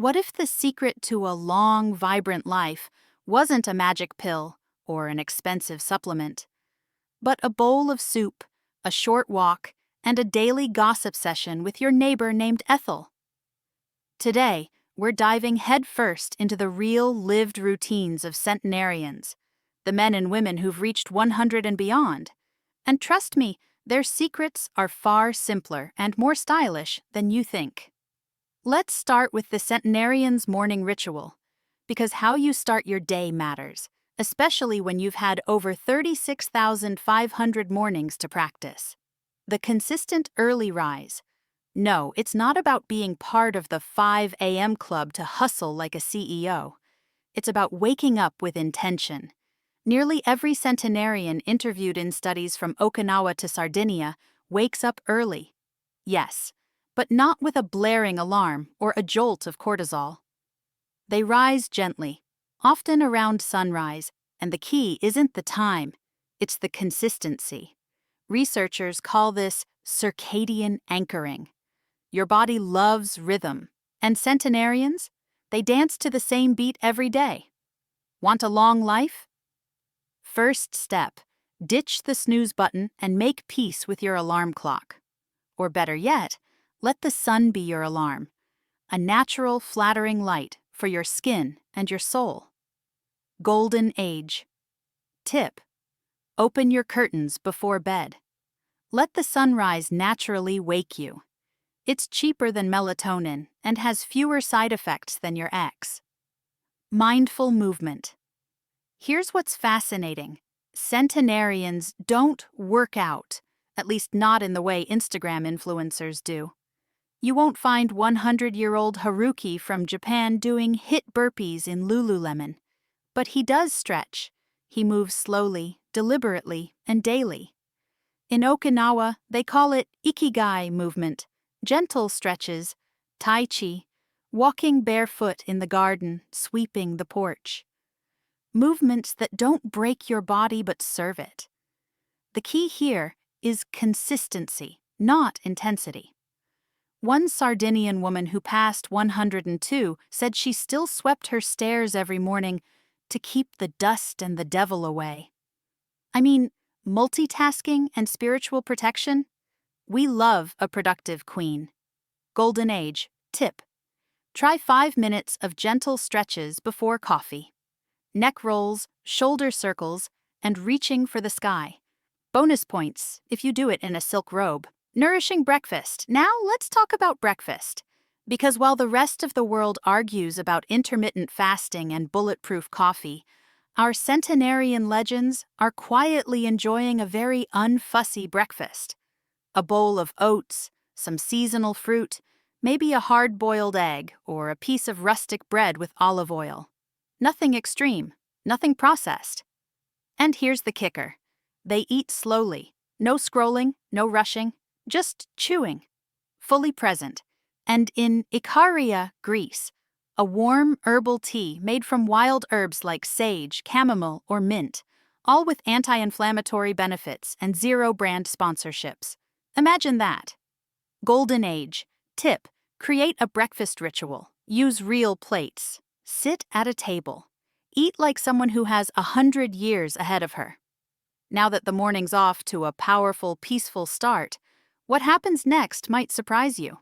What if the secret to a long, vibrant life wasn't a magic pill or an expensive supplement, but a bowl of soup, a short walk, and a daily gossip session with your neighbor named Ethel? Today, we're diving headfirst into the real lived routines of centenarians, the men and women who've reached 100 and beyond. And trust me, their secrets are far simpler and more stylish than you think. Let's start with the centenarian's morning ritual, because how you start your day matters, especially when you've had over 36,500 mornings to practice. The consistent early rise. No, it's not about being part of the 5 a.m. club to hustle like a CEO. It's about waking up with intention. Nearly every centenarian interviewed in studies from Okinawa to Sardinia wakes up early. Yes, but not with a blaring alarm or a jolt of cortisol. They rise gently, often around sunrise, and the key isn't the time, it's the consistency. Researchers call this circadian anchoring. Your body loves rhythm, and centenarians, they dance to the same beat every day. Want a long life? First step, ditch the snooze button and make peace with your alarm clock. Or better yet, let the sun be your alarm, a natural, flattering light for your skin and your soul. Golden age. Tip: open your curtains before bed. Let the sunrise naturally wake you. It's cheaper than melatonin and has fewer side effects than your ex. Mindful movement. Here's what's fascinating. Centenarians don't work out, at least not in the way Instagram influencers do. You won't find 100-year-old Haruki from Japan doing hit burpees in Lululemon. But he does stretch. He moves slowly, deliberately, and daily. In Okinawa, they call it ikigai movement, gentle stretches, tai chi, walking barefoot in the garden, sweeping the porch. Movements that don't break your body but serve it. The key here is consistency, not intensity. One Sardinian woman who passed 102 said she still swept her stairs every morning to keep the dust and the devil away. I mean, multitasking and spiritual protection? We love a productive queen. Golden age. Tip: try 5 minutes of gentle stretches before coffee. Neck rolls, shoulder circles, and reaching for the sky. Bonus points if you do it in a silk robe. Nourishing breakfast. Now let's talk about breakfast. Because while the rest of the world argues about intermittent fasting and bulletproof coffee, our centenarian legends are quietly enjoying a very unfussy breakfast. A bowl of oats, some seasonal fruit, maybe a hard-boiled egg or a piece of rustic bread with olive oil. Nothing extreme, nothing processed. And here's the kicker. They eat slowly. No scrolling, no rushing, just chewing. Fully present. And in Ikaria, Greece, a warm herbal tea made from wild herbs like sage, chamomile, or mint, all with anti-inflammatory benefits and zero brand sponsorships. Imagine that. Golden age. Tip: create a breakfast ritual. Use real plates. Sit at a table. Eat like someone who has 100 years ahead of her. Now that the morning's off to a powerful, peaceful start, what happens next might surprise you.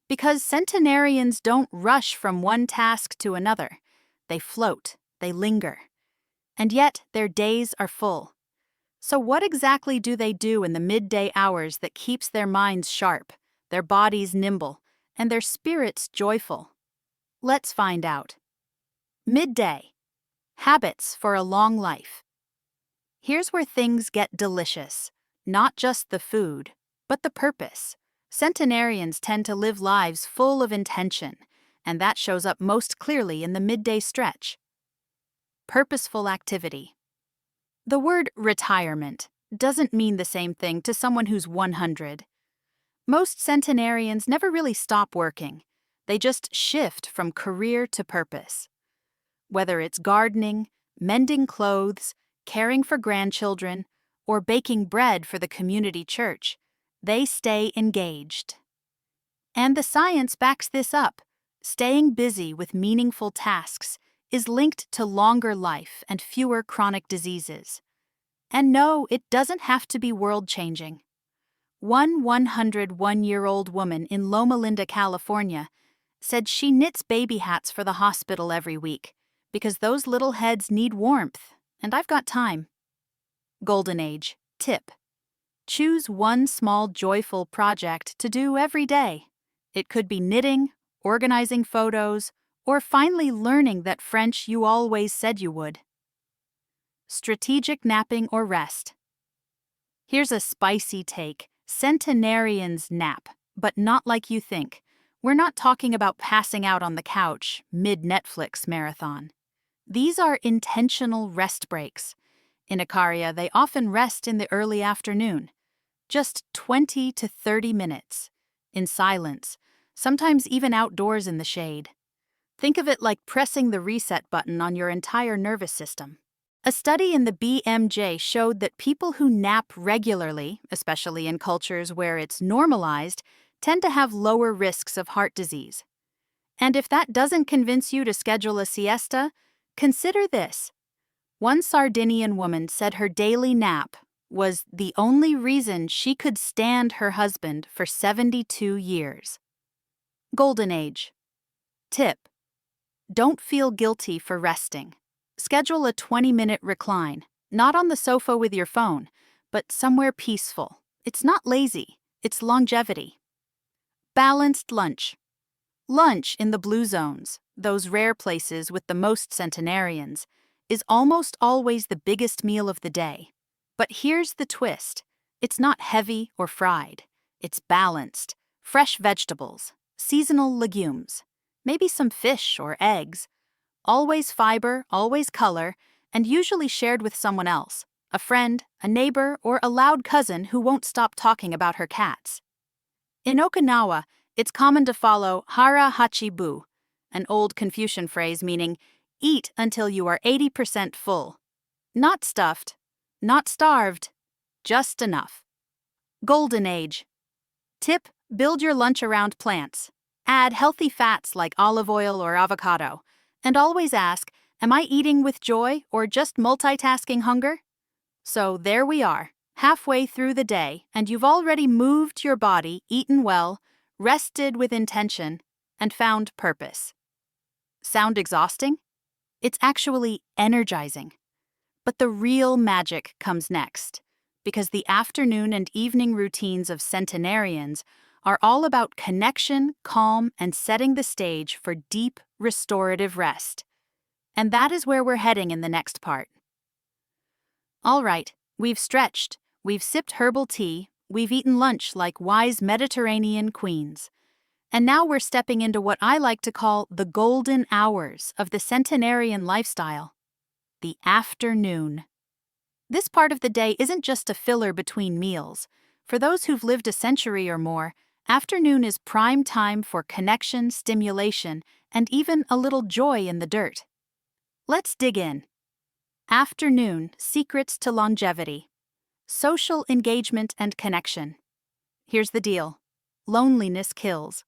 Because centenarians don't rush from one task to another. They float, they linger. And yet, their days are full. So what exactly do they do in the midday hours that keeps their minds sharp, their bodies nimble, and their spirits joyful? Let's find out. Midday. Habits for a long life. Here's where things get delicious. Not just the food, but the purpose. Centenarians tend to live lives full of intention, and that shows up most clearly in the midday stretch. Purposeful activity. The word retirement doesn't mean the same thing to someone who's 100. Most centenarians never really stop working. They just shift from career to purpose. Whether it's gardening, mending clothes, caring for grandchildren, or baking bread for the community church, they stay engaged. And the science backs this up. Staying busy with meaningful tasks is linked to longer life and fewer chronic diseases. And no, it doesn't have to be world-changing. One 101-year-old woman in Loma Linda, California, said she knits baby hats for the hospital every week because those little heads need warmth, and I've got time. Golden Age tip: choose one small joyful project to do every day. It could be knitting, organizing photos, or finally learning that French you always said you would. Strategic napping or rest. Here's a spicy take: Centenarians nap, but not like you think. We're not talking about passing out on the couch mid-Netflix marathon. These are intentional rest breaks. In Icaria, they often rest in the early afternoon. Just 20 to 30 minutes. In silence, sometimes even outdoors in the shade. Think of it like pressing the reset button on your entire nervous system. A study in the BMJ showed that people who nap regularly, especially in cultures where it's normalized, tend to have lower risks of heart disease. And if that doesn't convince you to schedule a siesta, consider this. One Sardinian woman said her daily nap was the only reason she could stand her husband for 72 years. Golden Age tip: don't feel guilty for resting. Schedule a 20-minute recline, not on the sofa with your phone, but somewhere peaceful. It's not lazy, it's longevity. Balanced lunch. Lunch in the blue zones, those rare places with the most centenarians, is almost always the biggest meal of the day. But here's the twist: it's not heavy or fried. It's balanced: fresh vegetables, seasonal legumes, maybe some fish or eggs. Always fiber, always color, and usually shared with someone else, a friend, a neighbor, or a loud cousin who won't stop talking about her cats. In Okinawa, it's common to follow hara hachi bu, an old Confucian phrase meaning eat until you are 80% full. Not stuffed, not starved, just enough. Golden Age tip: build your lunch around plants. Add healthy fats like olive oil or avocado. And always ask, am I eating with joy or just multitasking hunger? So there we are, halfway through the day, and you've already moved your body, eaten well, rested with intention, and found purpose. Sound exhausting? It's actually energizing. But the real magic comes next, because the afternoon and evening routines of centenarians are all about connection, calm, and setting the stage for deep, restorative rest. And that is where we're heading in the next part. All right, we've stretched, we've sipped herbal tea, we've eaten lunch like wise Mediterranean queens. And now we're stepping into what I like to call the golden hours of the centenarian lifestyle: the afternoon. This part of the day isn't just a filler between meals. For those who've lived a century or more, afternoon is prime time for connection, stimulation, and even a little joy in the dirt. Let's dig in. Afternoon secrets to longevity. Social engagement and connection. Here's the deal: loneliness kills.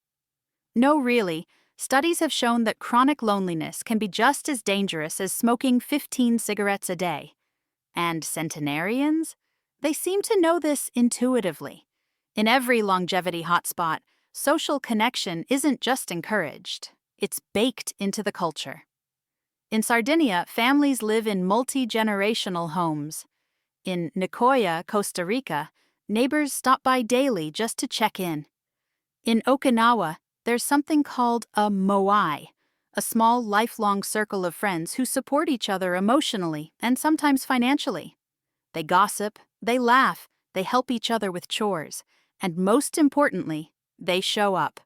No, really, studies have shown that chronic loneliness can be just as dangerous as smoking 15 cigarettes a day. And centenarians? They seem to know this intuitively. In every longevity hotspot, social connection isn't just encouraged, it's baked into the culture. In Sardinia, families live in multi-generational homes. In Nicoya, Costa Rica, neighbors stop by daily just to check in. In Okinawa, there's something called a moai, a small lifelong circle of friends who support each other emotionally and sometimes financially. They gossip, they laugh, they help each other with chores, and most importantly, they show up.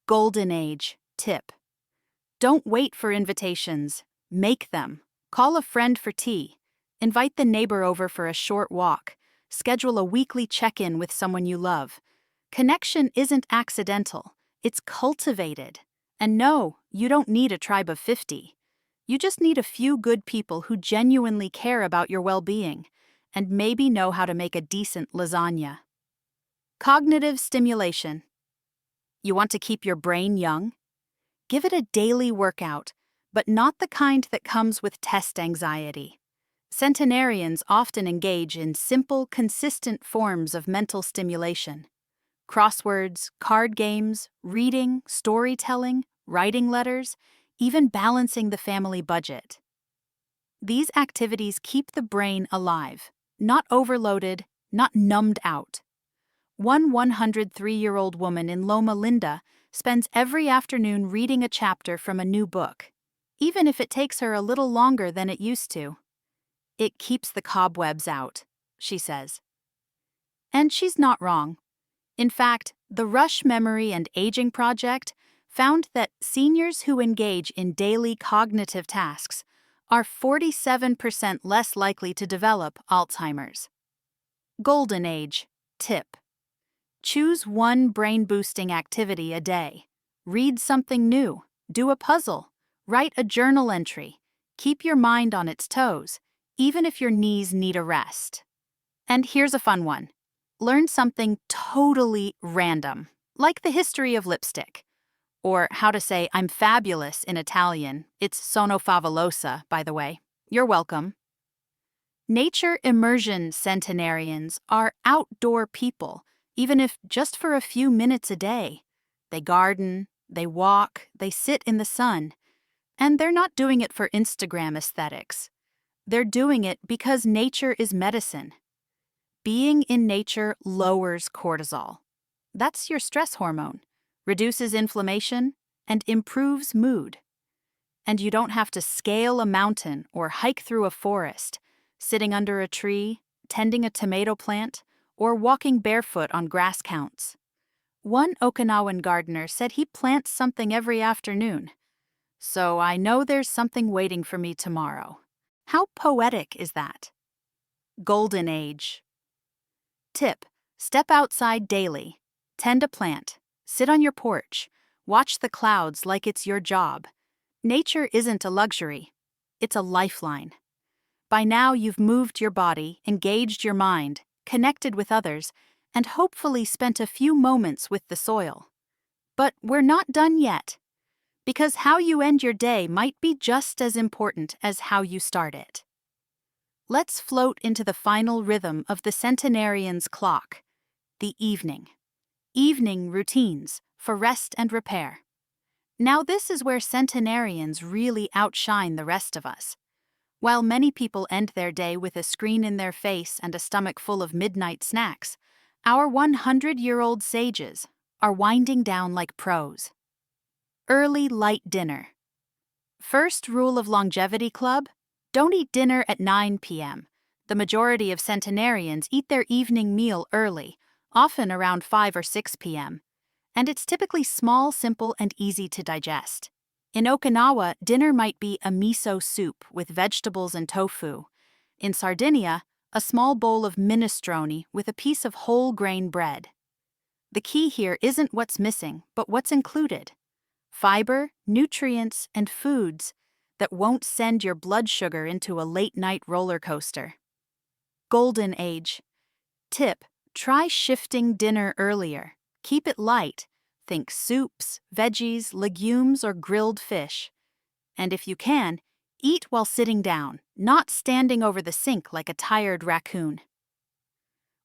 Golden Age tip: don't wait for invitations. Make them. Call a friend for tea. Invite the neighbor over for a short walk. Schedule a weekly check-in with someone you love. Connection isn't accidental. It's cultivated. And no, you don't need a tribe of 50. You just need a few good people who genuinely care about your well-being and maybe know how to make a decent lasagna. Cognitive stimulation. You want to keep your brain young? Give it a daily workout, but not the kind that comes with test anxiety. Centenarians often engage in simple, consistent forms of mental stimulation. Crosswords, card games, reading, storytelling, writing letters, even balancing the family budget. These activities keep the brain alive, not overloaded, not numbed out. One 103-year-old woman in Loma Linda spends every afternoon reading a chapter from a new book, even if it takes her a little longer than it used to. It keeps the cobwebs out, she says. And she's not wrong. In fact, the Rush Memory and Aging Project found that seniors who engage in daily cognitive tasks are 47% less likely to develop Alzheimer's. Golden Age. Tip. Choose one brain-boosting activity a day. Read something new, do a puzzle, write a journal entry. Keep your mind on its toes, even if your knees need a rest. And here's a fun one. Learn something totally random, like the history of lipstick. Or how to say I'm fabulous in Italian. It's sono favolosa, by the way. You're welcome. Nature immersion centenarians are outdoor people, even if just for a few minutes a day. They garden, they walk, they sit in the sun. And they're not doing it for Instagram aesthetics. They're doing it because nature is medicine. Being in nature lowers cortisol. That's your stress hormone, reduces inflammation, and improves mood. And you don't have to scale a mountain or hike through a forest, sitting under a tree, tending a tomato plant, or walking barefoot on grass counts. One Okinawan gardener said he plants something every afternoon. So I know there's something waiting for me tomorrow. How poetic is that? Golden Age. Tip: step outside daily. Tend a plant. Sit on your porch. Watch the clouds like it's your job. Nature isn't a luxury. It's a lifeline. By now you've moved your body, engaged your mind, connected with others, and hopefully spent a few moments with the soil. But we're not done yet, because how you end your day might be just as important as how you start it. Let's float into the final rhythm of the centenarian's clock, the evening. Evening routines for rest and repair. Now this is where centenarians really outshine the rest of us. While many people end their day with a screen in their face and a stomach full of midnight snacks, our 100-year-old sages are winding down like pros. Early light dinner. First rule of Longevity Club: don't eat dinner at 9 p.m. The majority of centenarians eat their evening meal early, often around 5 or 6 p.m. And it's typically small, simple, and easy to digest. In Okinawa, dinner might be a miso soup with vegetables and tofu. In Sardinia, a small bowl of minestrone with a piece of whole grain bread. The key here isn't what's missing, but what's included. Fiber, nutrients, and foods that won't send your blood sugar into a late-night roller coaster. Golden Age. Tip: try shifting dinner earlier. Keep it light. Think soups, veggies, legumes, or grilled fish. And if you can, eat while sitting down, not standing over the sink like a tired raccoon.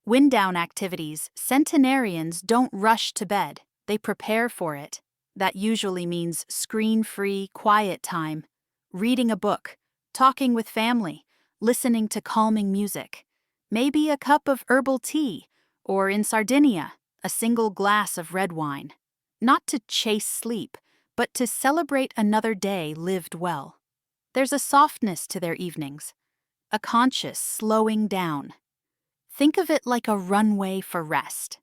Wind down activities. Centenarians don't rush to bed. They prepare for it. That usually means screen-free, quiet time, reading a book, talking with family, listening to calming music, maybe a cup of herbal tea, or in Sardinia, a single glass of red wine. Not to chase sleep, but to celebrate another day lived well. There's a softness to their evenings, a conscious slowing down. Think of it like a runway for rest.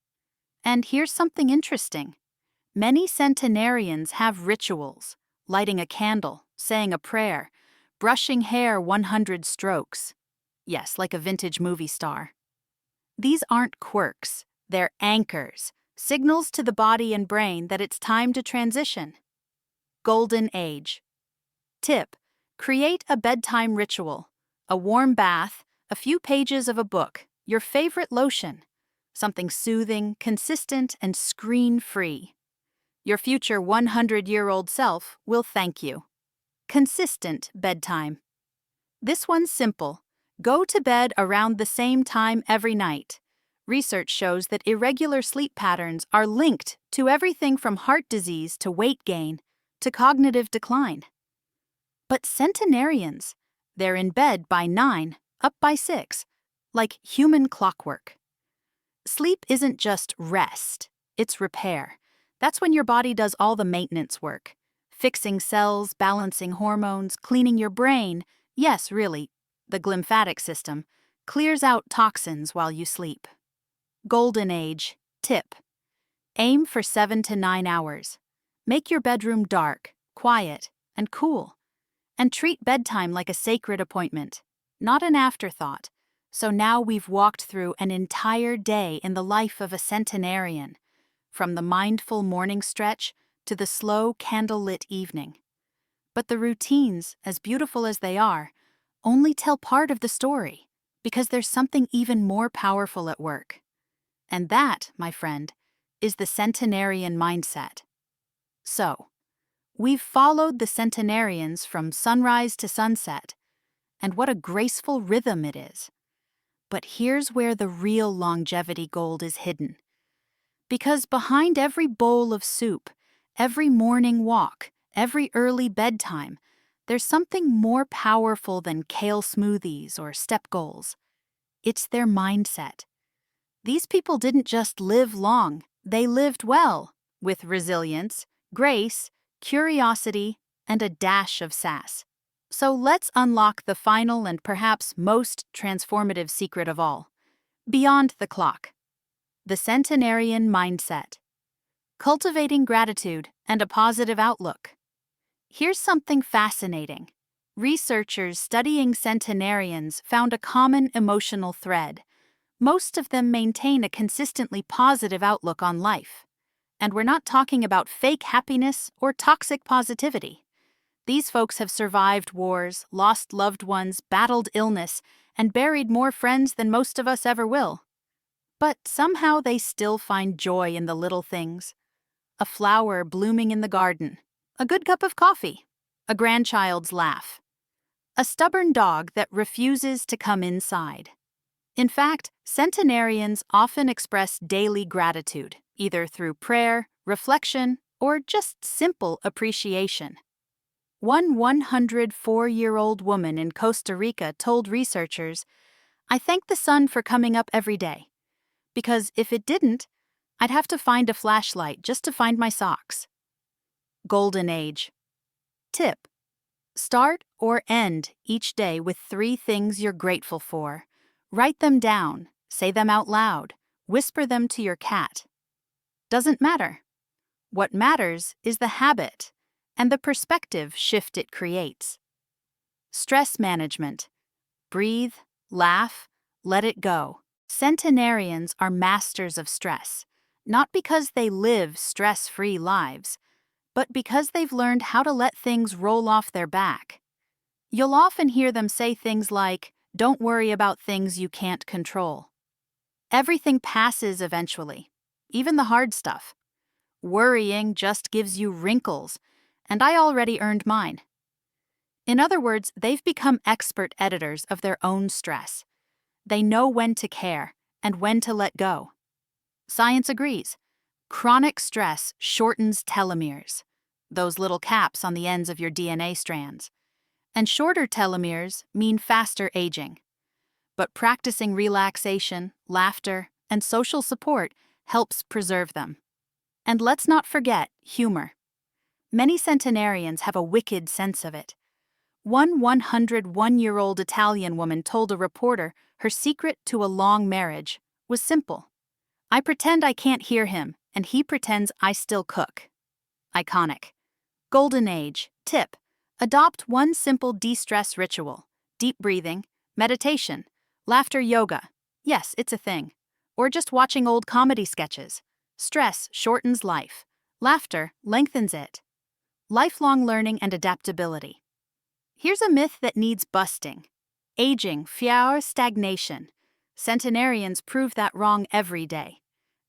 And here's something interesting. Many centenarians have rituals: lighting a candle, saying a prayer, brushing hair 100 strokes. Yes, like a vintage movie star. These aren't quirks, they're anchors, signals to the body and brain that it's time to transition. Golden Age. Tip: create a bedtime ritual, a warm bath, a few pages of a book, your favorite lotion, something soothing, consistent, and screen-free. Your future 100-year-old self will thank you. Consistent bedtime. This one's simple. Go to bed around the same time every night. Research shows that irregular sleep patterns are linked to everything from heart disease to weight gain to cognitive decline. But centenarians, they're in bed by 9, up by 6, like human clockwork. Sleep isn't just rest, it's repair. That's when your body does all the maintenance work. Fixing cells, balancing hormones, cleaning your brain. Yes, really, the glymphatic system clears out toxins while you sleep. Golden age. Tip. Aim for 7 to 9 hours. Make your bedroom dark, quiet, and cool. And treat bedtime like a sacred appointment, not an afterthought. So now we've walked through an entire day in the life of a centenarian, from the mindful morning stretch to the slow candlelit evening. But the routines, as beautiful as they are, only tell part of the story, because there's something even more powerful at work. And that, my friend, is the centenarian mindset. So, we've followed the centenarians from sunrise to sunset, and what a graceful rhythm it is. But here's where the real longevity gold is hidden. Because behind every bowl of soup, every morning walk, every early bedtime, there's something more powerful than kale smoothies or step goals. It's their mindset. These people didn't just live long, they lived well, with resilience, grace, curiosity, and a dash of sass. So let's unlock the final and perhaps most transformative secret of all. Beyond the clock. The centenarian mindset. Cultivating gratitude and a positive outlook. Here's something fascinating. Researchers studying centenarians found a common emotional thread. Most of them maintain a consistently positive outlook on life. And we're not talking about fake happiness or toxic positivity. These folks have survived wars, lost loved ones, battled illness, and buried more friends than most of us ever will. But somehow they still find joy in the little things. A flower blooming in the garden, a good cup of coffee, a grandchild's laugh, a stubborn dog that refuses to come inside. In fact, centenarians often express daily gratitude, either through prayer, reflection, or just simple appreciation. One 104-year-old woman in Costa Rica told researchers, "I thank the sun for coming up every day, because if it didn't, I'd have to find a flashlight just to find my socks." Golden age. Tip. Start or end each day with 3 things you're grateful for. Write them down, say them out loud, whisper them to your cat. Doesn't matter. What matters is the habit and the perspective shift it creates. Stress management. Breathe, laugh, let it go. Centenarians are masters of stress, not because they live stress-free lives, but because they've learned how to let things roll off their back. You'll often hear them say things like, "Don't worry about things you can't control." Everything passes eventually, even the hard stuff. Worrying just gives you wrinkles, and I already earned mine. In other words, they've become expert editors of their own stress. They know when to care and when to let go. Science agrees. Chronic stress shortens telomeres, those little caps on the ends of your DNA strands. And shorter telomeres mean faster aging. But practicing relaxation, laughter, and social support helps preserve them. And let's not forget humor. Many centenarians have a wicked sense of it. One 101-year-old Italian woman told a reporter her secret to a long marriage was simple. "I pretend I can't hear him, and he pretends I still cook." Iconic. Golden age. Tip. Adopt one simple de-stress ritual. Deep breathing, meditation, laughter yoga. Yes, it's a thing. Or just watching old comedy sketches. Stress shortens life. Laughter lengthens it. Lifelong learning and adaptability. Here's a myth that needs busting. Aging, stagnation. Centenarians prove that wrong every day.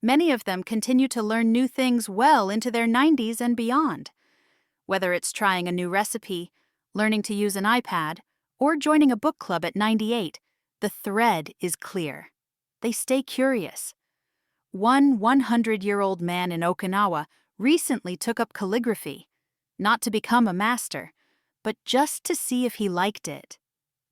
Many of them continue to learn new things well into their 90s and beyond. Whether it's trying a new recipe, learning to use an iPad, or joining a book club at 98, the thread is clear. They stay curious. One 100-year-old man in Okinawa recently took up calligraphy, not to become a master, but just to see if he liked it.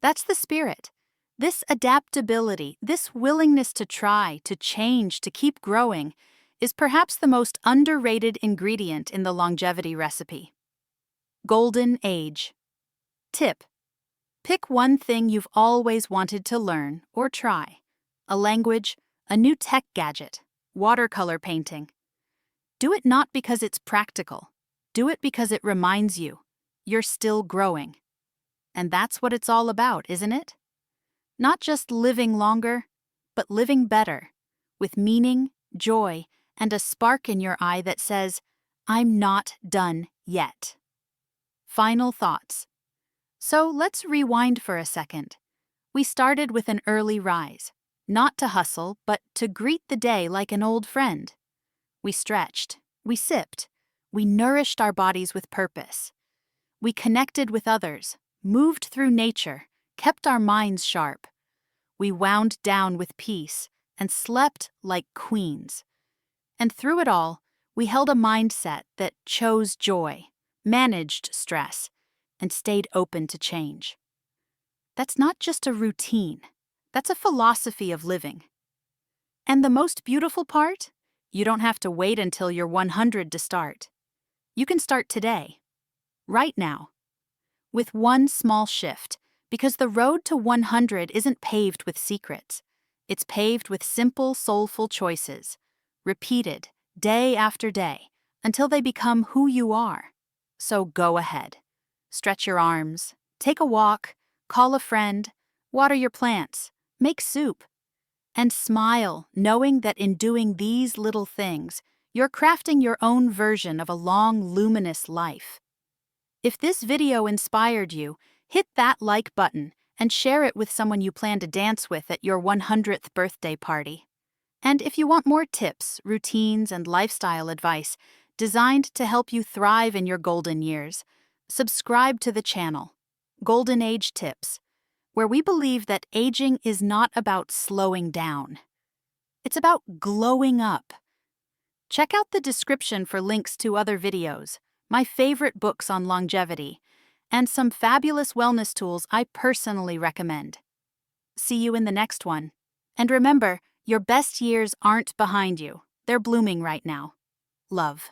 That's the spirit. This adaptability, this willingness to try, to change, to keep growing, is perhaps the most underrated ingredient in the longevity recipe. Golden age. Tip: pick one thing you've always wanted to learn or try. A language, a new tech gadget, watercolor painting. Do it not because it's practical. Do it because it reminds you you're still growing. And that's what it's all about, isn't it? Not just living longer, but living better, with meaning, joy, and a spark in your eye that says, I'm not done yet. Final thoughts. So let's rewind for a second. We started with an early rise, not to hustle, but to greet the day like an old friend. We stretched, we sipped, we nourished our bodies with purpose. We connected with others, moved through nature, kept our minds sharp. We wound down with peace and slept like queens. And through it all, we held a mindset that chose joy, managed stress, and stayed open to change. That's not just a routine. That's a philosophy of living. And the most beautiful part? You don't have to wait until you're 100 to start. You can start today, right now, with one small shift, because the road to 100 isn't paved with secrets. It's paved with simple, soulful choices, repeated day after day, until they become who you are. So go ahead. Stretch your arms, take a walk, call a friend, water your plants, make soup, and smile, knowing that in doing these little things, you're crafting your own version of a long, luminous life. If this video inspired you, hit that like button and share it with someone you plan to dance with at your 100th birthday party. And if you want more tips, routines, and lifestyle advice designed to help you thrive in your golden years, subscribe to the channel, Golden Age Tips, where we believe that aging is not about slowing down. It's about glowing up. Check out the description for links to other videos, my favorite books on longevity, and some fabulous wellness tools I personally recommend. See you in the next one. And remember, your best years aren't behind you. They're blooming right now. Love.